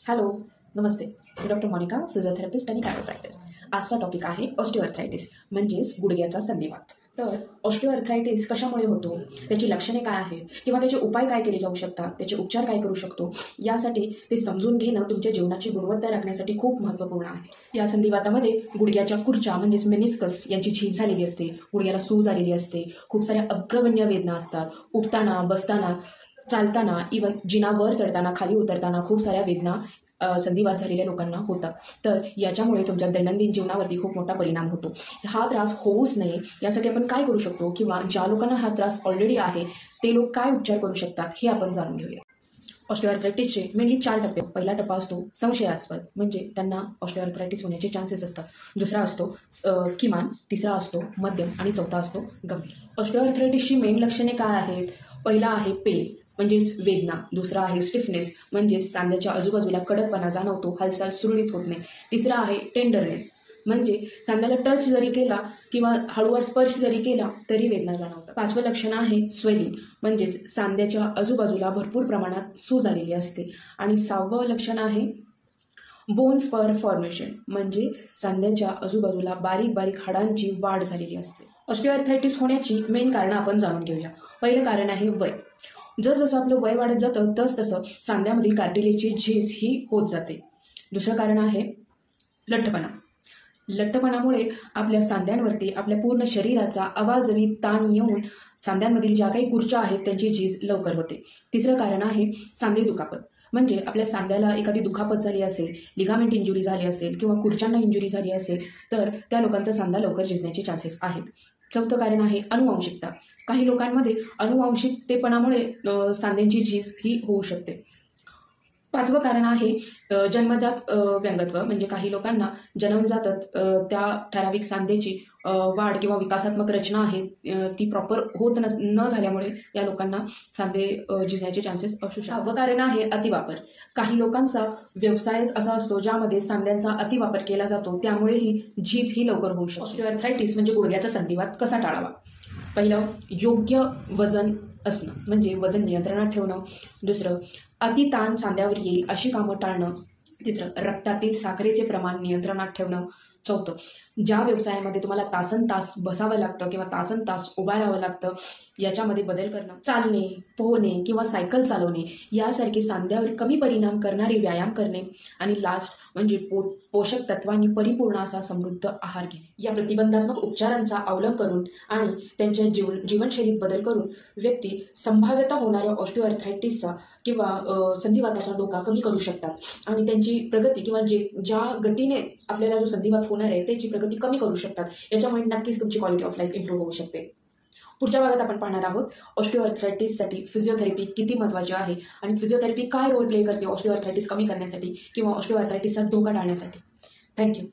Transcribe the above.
Hello, नमस्ते. मी doctor Monika, physiotherapist आणि कायरोप्रॅक्टर. आजचा topic आहे ऑस्टिओआर्थरायटिस म्हणजेच गुडघ्याचा संधिवात. तर ऑस्टिओआर्थरायटिस कशामुळे होतो, त्याची लक्षणे काय आहेत किंवा त्याचे उपाय काय केले जाऊ शकतात, त्याचे उपचार काय करू शकतो, यासाठी ते समजून घेणं तुमच्या जीवनाची गुणवत्ता राखण्यासाठी खूप महत्त्वपूर्ण आहे. या संधिवातामध्ये गुडघ्याच्या खुर्च्या म्हणजेच मेनिस्कस यांची झीज झालेली असते, गुडघ्याला सूज आलेली असते, खूप साऱ्या अग्रगण्य वेदना असतात. उठताना, बसताना, चालताना, इवन जिनावर चढताना, खाली उतरताना खूप साऱ्या वेदना संधिवात झालेल्या लोकांना होतात. तर याच्यामुळे तुमच्या दैनंदिन जीवनावरती खूप मोठा परिणाम होतो. हा त्रास होऊच नये यासाठी आपण काय करू शकतो किंवा ज्या लोकांना हा त्रास ऑलरेडी आहे ते लोक काय उपचार करू शकतात हे आपण जाणून घेऊया. ऑस्टिओआर्थरायटिसचे मेनली 4 टप्पे. पहिला टप्पा असतो संशयास्पद, म्हणजे त्यांना ऑस्टिओआर्थरायटिस होण्याचे चान्सेस असतात. दुसरा असतो किमान, तिसरा असतो मध्यम आणि चौथा असतो गंभीर. ऑस्टिओआर्थरायटिसची मेन लक्षणे काय आहेत? पहिला आहे पेन म्हणजेच वेदना. दुसरा आहे स्टिफनेस म्हणजेच सांध्याच्या आजूबाजूला कडकपणा जाणवतो, हालचाल सुरळीत होत नाही. तिसरा आहे टेंडरनेस म्हणजे सांध्याला टच जरी केला किंवा हळूवार स्पर्श जरी केला तरी वेदना जाणवतात. पाचवं लक्षण आहे स्वेलिंग म्हणजेच सांध्याच्या आजूबाजूला भरपूर प्रमाणात सूज आलेली असते. आणि 6वं लक्षण आहे बोन स्पर फॉर्मेशन म्हणजे सांध्याच्या आजूबाजूला बारीक बारीक हाडांची वाढ झालेली असते. ऑस्टिओआर्थरायटिस होण्याची मेन कारणं आपण जाणून घेऊया. पहिलं कारण आहे वय. जसं आपलं वय वाढत जातं तसं सांध्यामधील कार्टिलेजची झीज ही होत जाते. दुसरं कारण आहे लठ्ठपणा. लठ्ठपणामुळे आपल्या सांध्यांवरती आपल्या पूर्ण शरीराचा अवाजवी ताण येऊन सांध्यांमधील ज्या काही खुर्च्या आहेत त्यांची झीज लवकर होते. तिसरं कारण आहे सांधे दुखापत म्हणजे आपल्या सांध्याला एखादी दुखापत झाली असेल, लिगामेंट इंजुरी झाली असेल किंवा खुर्च्यांना इंजुरी झाली असेल तर त्या लोकांचा सांधा लवकर झिजण्याचे चान्सेस आहेत. चौथं कारण आहे अनुवांशिकता. काही लोकांमध्ये अनुवांशिकतेपणामुळे सांध्यांची झीज ही होऊ शकते. 5वं कारण आहे जन्मजात व्यंगत्व म्हणजे काही लोकांना जन्मजातच त्या ठराविक सांधेची वाढ किंवा विकासात्मक रचना आहे ती प्रॉपर होत न झाल्यामुळे या लोकांना सांधे झिजण्याचे चान्सेस असू शकतात. 6वं कारण आहे अतिवापर. काही लोकांचा व्यवसायच असा असतो ज्यामध्ये सांध्यांचा अतिवापर केला जातो, त्यामुळेही झीज ही लवकर होऊ शकते. ऑस्टिओआर्थरायटिस म्हणजे गुडघ्याचा संधिवात कसा टाळावा? पहिलं, योग्य वजन असणं म्हणजे वजन नियंत्रणात ठेवणं. दुसरं, अतिताण सांध्यावर येईल अशी कामं टाळणं. तिसरं, रक्तातील साखरेचे प्रमाण नियंत्रणात ठेवणं. चौथं, ज्या व्यवसायामध्ये तुम्हाला तासनतास बसावं लागतं किंवा तासनतास उभा राहावं लागतं याच्यामध्ये बदल करणं. चालणे, पोहणे किंवा सायकल चालवणे यासारखे सांध्यावर कमी परिणाम करणारे व्यायाम करणे. आणि लास्ट म्हणजे पोषक तत्वांनी परिपूर्ण असा समृद्ध आहार घेणे. या प्रतिबंधात्मक उपचारांचा अवलंब करून आणि त्यांच्या जीवनशैलीत बदल करून व्यक्ती संभाव्यता होणाऱ्या ऑस्टिओआर्थरायटिसचा किंवा संधिवाताचा धोका कमी करू शकतात आणि त्यांची प्रगती किंवा ज्या गतीने आपल्याला जो संधिवात होणार आहे त्याची प्रगती कमी करू शकतात. याच्यामुळे नक्कीच तुमची क्वालिटी ऑफ लाईफ इम्प्रूव्ह होऊ शकते. पुढच्या भागात आपण पाहणार आहोत ऑस्टिओआर्थरायटिससाठी फिजिओथेरपी किती महत्त्वाची आहे आणि फिजिओथेरपी काय रोल प्ले करते ऑस्टिओआर्थरायटिस कमी करण्यासाठी किंवा ऑस्टिओआर्थरायटिसचा धोका टाळण्यासाठी. थँक्यू.